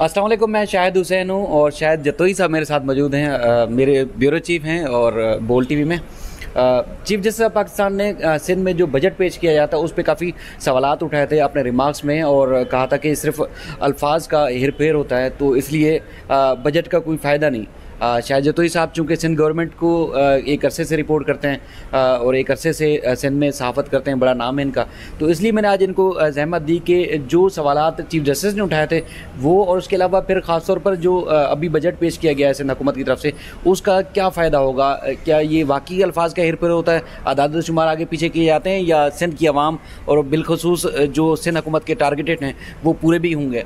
अस्सलाम वालेकुम। मैं शाहिद हुसैन हूँ और शाहिद जतोई साहब मेरे साथ मौजूद हैं। मेरे ब्यूरो चीफ हैं और बोल टीवी में चीफ जस्टिस ऑफ पाकिस्तान ने सिंध में जो बजट पेश किया जाता है उस पर काफ़ी सवालात उठाए थे अपने रिमार्क्स में और कहा था कि सिर्फ अल्फाज का हेर फेर होता है, तो इसलिए बजट का कोई फ़ायदा नहीं। शाहिद जतोई साहब चूँकि सिंध गवर्नमेंट को एक अरसे से रिपोर्ट करते हैं और एक अरसे से सिंध में सहाफ़त करते हैं, बड़ा नाम है इनका, तो इसलिए मैंने आज इनको ज़हमत दी कि जो सवालात चीफ जस्टिस ने उठाए थे वो, और उसके अलावा फिर ख़ास तौर पर जो अभी बजट पेश किया गया है सिंध हुकूमत की तरफ से, उसका क्या फ़ायदा होगा। क्या ये वाकई अल्फाज का हेर फेर होता है, आदाद शुमार आगे पीछे किए जाते हैं, या सिंध की आवाम और बिलखसूस जो सिंध हुकूमत के टारगेटेड हैं वो पूरे भी होंगे।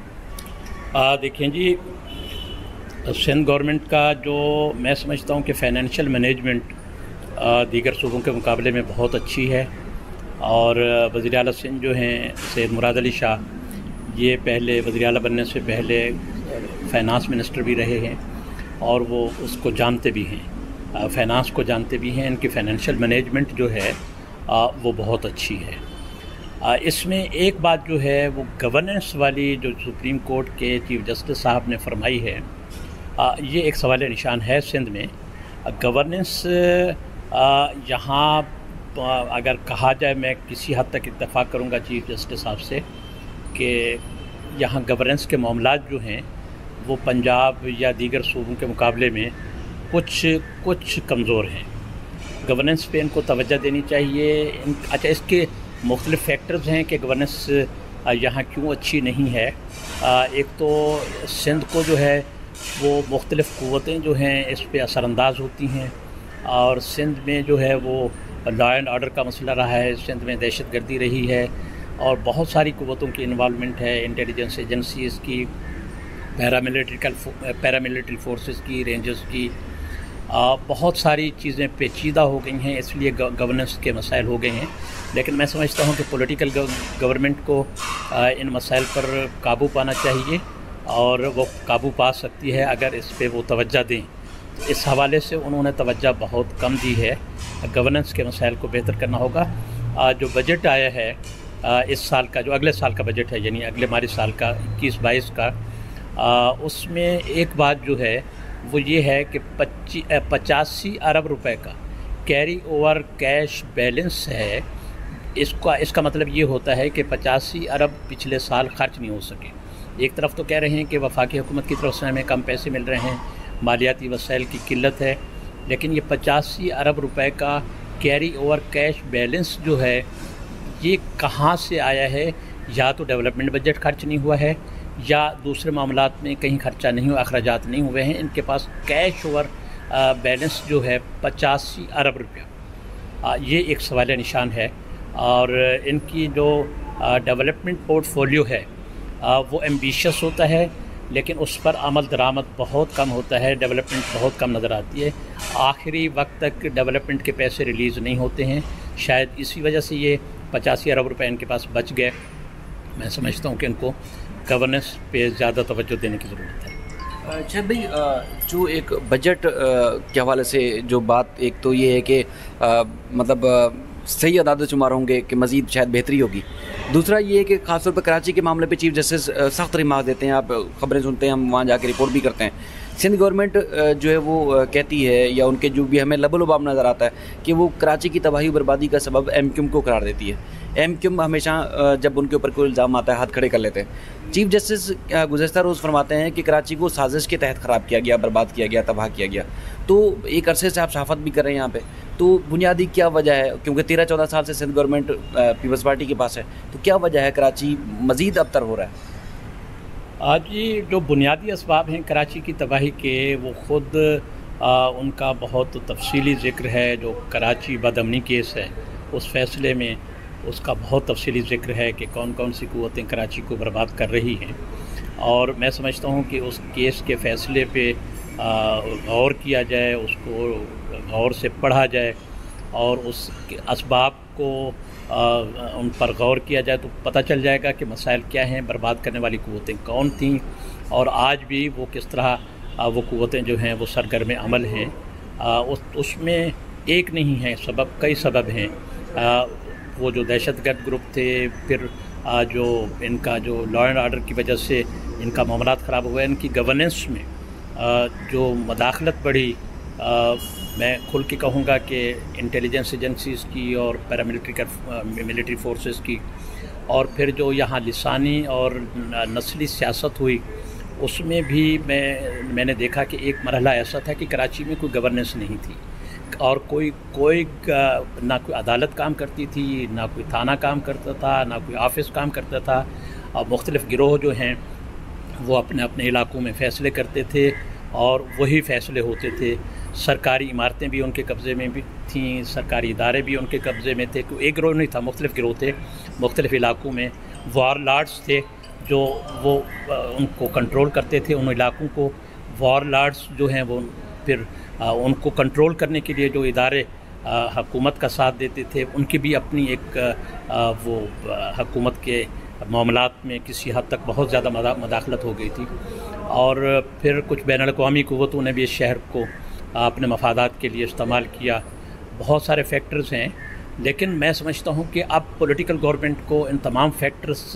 देखें जी, सिंध गवर्नमेंट का जो मैं समझता हूँ कि फ़ाइनेंशियल मैनेजमेंट दीगर सूबों के मुकाबले में बहुत अच्छी है। और वज़ीर आला सिंध जो हैं सैयद मुराद अली शाह, ये पहले वज़ीर आला बनने से पहले फ़ाइनांस मिनिस्टर भी रहे हैं और वो उसको जानते भी हैं, फ़ाइनांस को जानते भी हैं। इनकी फ़ाइनेंशियल मैनेजमेंट जो है वो बहुत अच्छी है। इसमें एक बात जो है वो गवर्नेंस वाली जो सुप्रीम कोर्ट के चीफ जस्टिस साहब ने फरमाई है, ये एक सवाल निशान है सिंध में। गवर्नेंस यहाँ अगर कहा जाए, मैं किसी हद तक इत्तेफाक करूँगा चीफ जस्टिस साहब से कि यहाँ गवर्नेंस के मामलात जो हैं वो पंजाब या दीगर सूबों के मुकाबले में कुछ कमज़ोर हैं। गवर्नेंस पे इनको तवज्जो देनी चाहिए। अच्छा, इसके मुख्तलिफ़ फैक्टर्स हैं कि गवर्नेंस यहाँ क्यों अच्छी नहीं है। एक तो सिंध को जो है वो मुख्तलिफ़ क़ुव्वतें जो हैं इस पे असरानंदाज होती हैं, और सिंध में जो है वो लॉ एंड ऑर्डर का मसला रहा है, सिंध में दहशत गर्दी रही है और बहुत सारी क़ुव्वतों की इन्वॉल्वमेंट है, इंटेलिजेंस एजेंसीज़ की, पैरामिलिट्री फोर्सेस की, रेंजर्स की, बहुत सारी चीज़ें पेचीदा हो गई हैं, इसलिए गवर्नेंस के मसाइल हो गए हैं। लेकिन मैं समझता हूँ कि पॉलिटिकल गवर्नमेंट को इन मसाइल पर काबू पाना चाहिए और वो काबू पा सकती है अगर इस पे वो तवज्जो दें। तो इस हवाले से उन्होंने तवज्जो बहुत कम दी है। गवर्नेंस के मसाइल को बेहतर करना होगा। जो बजट आया है इस साल का, जो अगले साल का बजट है, यानी अगले माली साल का 21-22 का, उसमें एक बात जो है वो ये है कि 85 अरब रुपए का कैरी ओवर कैश बैलेंस है। इसका मतलब ये होता है कि 85 अरब पिछले साल खर्च नहीं हो सके। एक तरफ तो कह रहे हैं कि वफाकी हुकूमत की तरफ से हमें कम पैसे मिल रहे हैं, मालियाती वसाइल की किल्लत है, लेकिन ये 85 अरब रुपए का कैरी ओवर कैश बैलेंस जो है ये कहाँ से आया है। या तो डेवलपमेंट बजट खर्च नहीं हुआ है या दूसरे मामलात में कहीं खर्चा नहीं हुआ, अखराजात नहीं हुए हैं। इनके पास कैश ओवर बैलेंस जो है 85 अरब रुपया, ये एक सवाल निशान है। और इनकी जो डेवलपमेंट पोर्टफोलियो है वो एम्बिशियस होता है, लेकिन उस पर अमल दरामद बहुत कम होता है, डेवलपमेंट बहुत कम नज़र आती है। आखिरी वक्त तक डेवलपमेंट के पैसे रिलीज़ नहीं होते हैं। शायद इसी वजह से ये 85 अरब रुपए इनके पास बच गए। मैं समझता हूँ कि इनको गवर्नेंस पे ज़्यादा तवज्जो देने की ज़रूरत है। अच्छा भाई, जो एक बजट के हवाले से जो बात, एक तो ये है कि मतलब सही आदाद शुमार होंगे कि मज़ीद शायद बेहतरी होगी। दूसरा ये है कि ख़ासतौर पर कराची के मामले पे चीफ जस्टिस सख्त रिमार्क देते हैं, आप ख़बरें सुनते हैं, हम वहाँ जाके रिपोर्ट भी करते हैं। सिंध गवर्नमेंट जो है वो कहती है, या उनके जो भी हमें लबो-लुबाब नज़र आता है कि वो कराची की तबाही बर्बादी का सबब MQM को करार देती है। MQM हमेशा जब उनके ऊपर कोई इल्ज़ाम आता है हाथ खड़े कर लेते हैं। चीफ जस्टिस गुज़श्ता रोज़ फरमाते हैं कि कराची को साजिश के तहत ख़राब किया गया, बर्बाद किया गया, तबाह किया गया। तो एक अरसे से आप सहाफ़त भी कर रहे हैं यहाँ पे, तो बुनियादी क्या वजह है? क्योंकि 13-14 साल से सिंध गवर्नमेंट पीपल्स पार्टी के पास है, तो क्या वजह है कराची मज़ीद अबतर हो रहा है? आज ये जो बुनियादी असबाब हैं कराची की तबाही के, वो ख़ुद उनका बहुत तफसीली ज़िक्र है। जो कराची बदअमनी केस है उस फैसले में उसका बहुत तफसीली ज़िक्र है कि कौन कौन सी क़ुव्वतें कराची को बर्बाद कर रही हैं। और मैं समझता हूँ कि उस केस के फ़ैसले पे गौर किया जाए, उसको गौर से पढ़ा जाए और उस असबाब को उन पर गौर किया जाए, तो पता चल जाएगा कि मसाइल क्या हैं, बर्बाद करने वाली क़ुव्वतें कौन थीं और आज भी वो किस तरह वो क़ुव्वतें जो हैं वो सरगर्म अमल हैं। उसमें एक नहीं है सबब, कई सबब हैं। वो जो दहशतगर्द ग्रुप थे, फिर जो इनका जो लॉ एंड ऑर्डर की वजह से इनका मामलात ख़राब हुआ है, इनकी गवर्नेंस में जो मदाखलत बढ़ी, मैं खुल के कहूँगा कि इंटेलिजेंस एजेंसीज़ की और मिलिट्री फोर्सेस की, और फिर जो यहाँ लिसानी और नस्ली सियासत हुई, उसमें भी मैंने देखा कि एक मरहला ऐसा था कि कराची में कोई गवर्नेंस नहीं थी और कोई ना कोई अदालत काम करती थी, ना कोई थाना काम करता था, ना कोई ऑफिस काम करता था। और मुख्तलिफ़ गिरोह जो हैं वो अपने अपने इलाकों में फ़ैसले करते थे और वही फ़ैसले होते थे। सरकारी इमारतें भी उनके कब्ज़े में भी थीं, सरकारी इदारे भी उनके कब्ज़े में थे। कोई एक गिरोह नहीं था, मुख्तलिफ़ गिरोह थे, मुख्तलिफ़ इलाकों में वारलॉर्ड्स थे जो वो उनको कंट्रोल करते थे। उन इलाकों को वारलॉर्ड्स जो हैं वो फिर उनको कंट्रोल करने के लिए जो इदारे हुकूमत का साथ देते थे, उनकी भी अपनी एक वो हुकूमत के मामलात में किसी हद तक बहुत ज़्यादा मदाखलत हो गई थी। और फिर कुछ बैनुल अक़वामी क़ुव्वतों ने भी इस शहर को अपने मफादात के लिए इस्तेमाल किया। बहुत सारे फैक्टर्स हैं, लेकिन मैं समझता हूँ कि अब पॉलिटिकल गवर्नमेंट को इन तमाम फैक्टर्स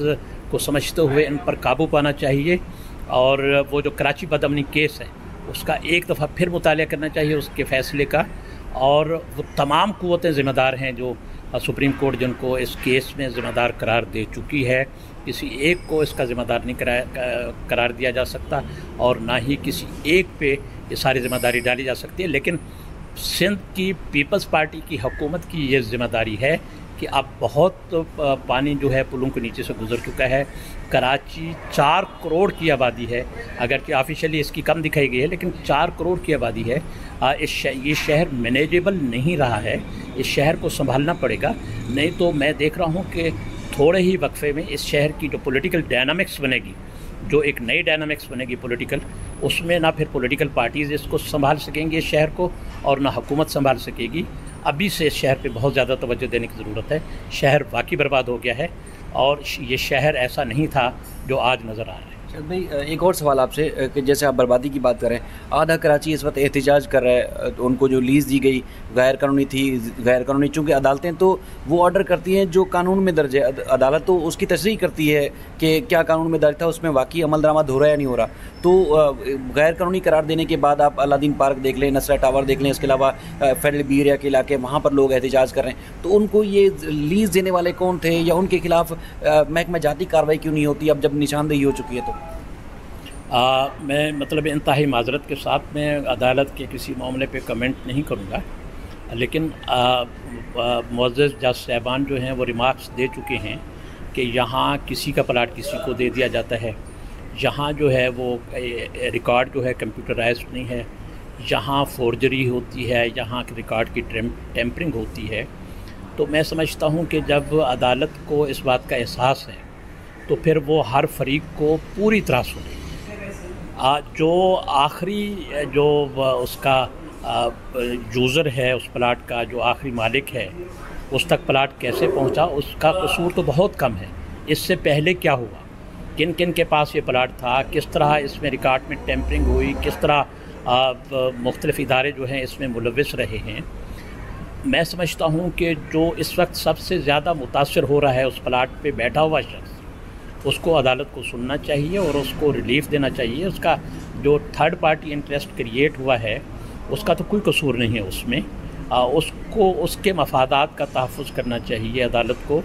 को समझते हुए इन पर काबू पाना चाहिए। और वो जो कराची बदअमनी केस है उसका एक दफ़ा फिर मुतालिया करना चाहिए उसके फ़ैसले का, और वो तमाम क़ुव्वतें ज़िम्मेदार हैं जो सुप्रीम कोर्ट जिनको इस केस में ज़िम्मेदार करार दे चुकी है। किसी एक को इसका ज़िम्मेदार नहीं करार दिया जा सकता और ना ही किसी एक पे ये सारी ज़िम्मेदारी डाली जा सकती है। लेकिन सिंध की पीपल्स पार्टी की हुकूमत की ये ज़िम्मेदारी है कि अब बहुत पानी जो है पुलों के नीचे से गुज़र चुका है। कराची 4 करोड़ की आबादी है, अगर कि ऑफिशियली इसकी कम दिखाई गई है, लेकिन 4 करोड़ की आबादी है। ये शहर मैनेजेबल नहीं रहा है, इस शहर को संभालना पड़ेगा। नहीं तो मैं देख रहा हूँ कि थोड़े ही वक्फे में इस शहर की जो पॉलिटिकल डायनामिक्स बनेगी, जो एक नई डायनामिक्स बनेगी पॉलिटिकल, उसमें ना फिर पॉलिटिकल पार्टीज़ इसको संभाल सकेंगे इस शहर को, और ना हुकूमत संभाल सकेगी। अभी से इस शहर पे बहुत ज़्यादा तवज्जो देने की ज़रूरत है। शहर वाकई बर्बाद हो गया है और ये शहर ऐसा नहीं था जो आज नज़र आ रहा है। भाई एक और सवाल आपसे कि जैसे आप बर्बादी की बात करें, आधा कराची इस वक्त एहतजाज कर रहा है। तो उनको जो लीज़ दी गई गैर कानूनी थी, गैर कानूनी, चूँकि अदालतें तो वो ऑर्डर करती हैं जो कानून में दर्ज है, अदालत तो उसकी तशरीह करती है कि क्या कानून में दर्ज था, उसमें वाकई अमल दरामद हो रहा है या नहीं हो रहा। तो गैर कानूनी करार देने के बाद आप अलादीन पार्क देख लें, नसरा टावर देख लें, इसके अलावा फेडरल बी एरिया के इलाके, वहाँ पर लोग एहतजाज कर रहे हैं। तो उनको ये लीज़ देने वाले कौन थे, या उनके खिलाफ महकमा जाती कार्रवाई क्यों नहीं होती अब जब निशानदेही हो चुकी है? तो मैं मतलब इंतहाई माजरत के साथ मैं अदालत के किसी मामले पे कमेंट नहीं करूँगा, लेकिन मुअज़्ज़ज़ जज साहबान जो हैं वो रिमार्क्स दे चुके हैं कि यहाँ किसी का प्लाट किसी को दे दिया जाता है, यहाँ जो है वो रिकॉर्ड जो है कंप्यूटराइज्ड नहीं है, यहाँ फोर्जरी होती है, यहाँ रिकॉर्ड की टेम्परिंग होती है। तो मैं समझता हूँ कि जब अदालत को इस बात का एहसास है तो फिर वो हर फरीक को पूरी तरह सुने। जो आखिरी जो उसका यूज़र है उस प्लाट का, जो आखिरी मालिक है, उस तक प्लाट कैसे पहुंचा, उसका कसूर तो बहुत कम है। इससे पहले क्या हुआ, किन किन के पास ये प्लाट था, किस तरह इसमें रिकॉर्ड में टेम्परिंग हुई, किस तरह मुख्तलिफ़ इदारे जो हैं इसमें मुलव्विस रहे हैं। मैं समझता हूँ कि जो इस वक्त सबसे ज़्यादा मुतासर हो रहा है उस प्लाट पे बैठा हुआ शख्स, उसको अदालत को सुनना चाहिए और उसको रिलीफ़ देना चाहिए। उसका जो थर्ड पार्टी इंटरेस्ट क्रिएट हुआ है उसका तो कोई कसूर नहीं है उसमें, उसको उसके मफादात का तहफ़्फ़ुज़ करना चाहिए अदालत को।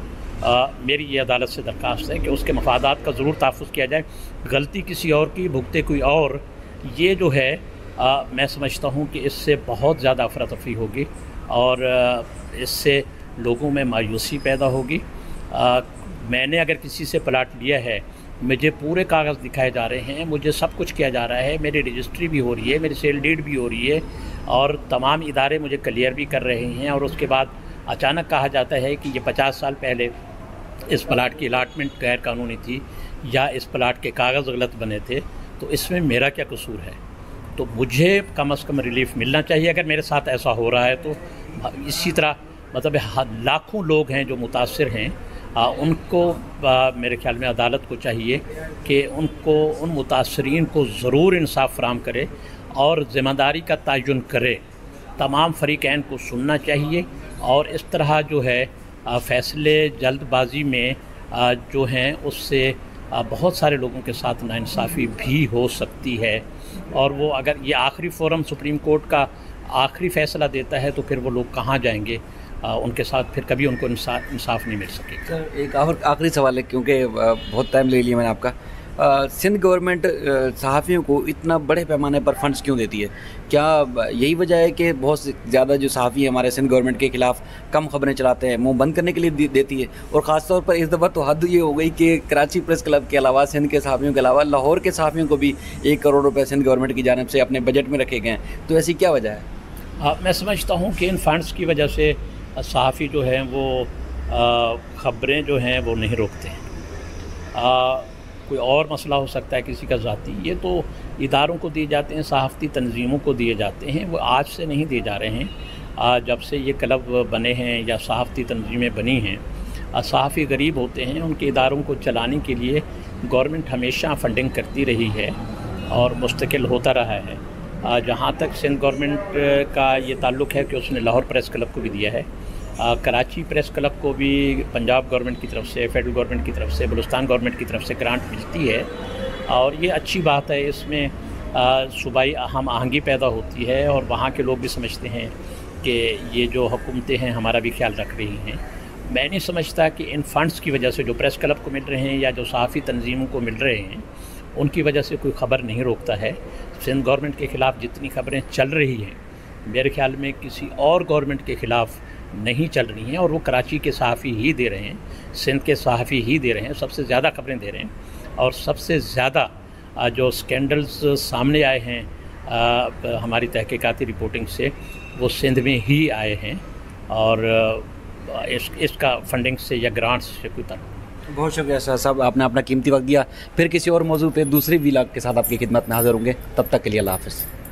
मेरी ये अदालत से दरख्वास्त है कि उसके मफादात का ज़रूर तहफ़्फ़ुज़ किया जाए। गलती किसी और की, भुगते कोई और, ये जो है मैं समझता हूँ कि इससे बहुत ज़्यादा अफरा तफरी होगी और इससे लोगों में मायूसी पैदा होगी। मैंने अगर किसी से प्लाट लिया है, मुझे पूरे कागज़ दिखाए जा रहे हैं, मुझे सब कुछ किया जा रहा है, मेरी रजिस्ट्री भी हो रही है, मेरी सेल डीड भी हो रही है और तमाम इदारे मुझे क्लियर भी कर रहे हैं, और उसके बाद अचानक कहा जाता है कि ये 50 साल पहले इस प्लाट की अलाटमेंट गैर कानूनी थी या इस प्लाट के कागज़ गलत बने थे, तो इसमें मेरा क्या कसूर है? तो मुझे कम से कम रिलीफ़ मिलना चाहिए अगर मेरे साथ ऐसा हो रहा है। तो इसी तरह मतलब लाखों लोग हैं जो मुतासिर हैं, उनको मेरे ख्याल में अदालत को चाहिए कि उनको, उन मुतासरीन को ज़रूर इंसाफ फराहम करे और ज़िम्मेदारी का तयन करे। तमाम फ़रीक़ैन को सुनना चाहिए और इस तरह जो है फ़ैसले जल्दबाजी में जो हैं उससे बहुत सारे लोगों के साथ नाइंसाफ़ी भी हो सकती है, और वो अगर ये आखिरी फोरम सुप्रीम कोर्ट का आखिरी फ़ैसला देता है तो फिर वो लोग कहाँ जाएंगे, उनके साथ फिर कभी उनको इंसाफ नहीं मिल सकेगा। सर एक आखिरी सवाल है, क्योंकि बहुत टाइम ले लिया मैंने आपका। सिंध गवर्नमेंट सहाफ़ियों को इतना बड़े पैमाने पर फंड्स क्यों देती है? क्या यही वजह है कि बहुत ज़्यादा जो सहाफ़ी हैं हमारे सिंध गवर्नमेंट के ख़िलाफ़ कम खबरें चलाते हैं, मुंह बंद करने के लिए देती है? और ख़ास तौर पर इस दफ़ा तो हद ये हो गई कि कराची प्रेस क्लब के अलावा, सिंध के सहाफ़ियों के अलावा, लाहौर के सहाफ़ियों को भी 1 करोड़ रुपये सिंध गवर्नमेंट की जानिब से अपने बजट में रखे गए हैं। तो ऐसी क्या वजह है? मैं समझता हूँ कि इन फंड्स की वजह से सहाफ़ी जो हैं वो ख़बरें जो हैं वो नहीं रोकते हैं। कोई और मसला हो सकता है किसी का ज़ाती, ये तो इदारों को दिए जाते हैं, सहाफ़ती तंजीमों को दिए जाते हैं, वो आज से नहीं दिए जा रहे हैं। जब से ये क्लब बने हैं या सहाफ़ती तंजीमें बनी हैं, सहाफ़ी गरीब होते हैं, उनके इदारों को चलाने के लिए गवर्नमेंट हमेशा फंडिंग करती रही है और मुस्तकिल होता रहा है। जहाँ तक सिंध गवर्नमेंट का ये ताल्लुक़ है कि उसने लाहौर प्रेस क्लब को भी दिया है, कराची प्रेस क्लब को भी पंजाब गवर्नमेंट की तरफ से, फेडरल गवर्नमेंट की तरफ से, बलूचिस्तान गवर्नमेंट की तरफ से ग्रांट मिलती है, और ये अच्छी बात है। इसमें सूबाई हम आहंगी पैदा होती है और वहाँ के लोग भी समझते हैं कि ये जो हुकूमतें हैं हमारा भी ख्याल रख रही हैं। मैं नहीं समझता कि इन फ़ंड्स की वजह से जो प्रेस क्लब को मिल रहे हैं या जो सहाफ़ी तंजीमों को मिल रहे हैं उनकी वजह से कोई ख़बर नहीं रोकता है। सिंध गवर्नमेंट के ख़िलाफ़ जितनी ख़बरें चल रही हैं मेरे ख्याल में किसी और गवर्नमेंट के ख़िलाफ़ नहीं चल रही हैं, और वो कराची के सहाफ़ी ही दे रहे हैं, सिंध के सहाफ़ी ही दे रहे हैं, सबसे ज़्यादा खबरें दे रहे हैं। और सबसे ज़्यादा जो स्कैंडल्स सामने आए हैं हमारी तहकीकाती रिपोर्टिंग से, वो सिंध में ही आए हैं, और इसका फंडिंग से या ग्रांट्स से कोई ताल्लुक। बहुत शुक्रिया सर साहब, आपने अपना कीमती वक्त दिया। फिर किसी और मौजू पे दूसरी व्लॉग के साथ आपकी खिदमत में हाज़िर होंगे, तब तक के लिए अल्लाह हाफ़िज़।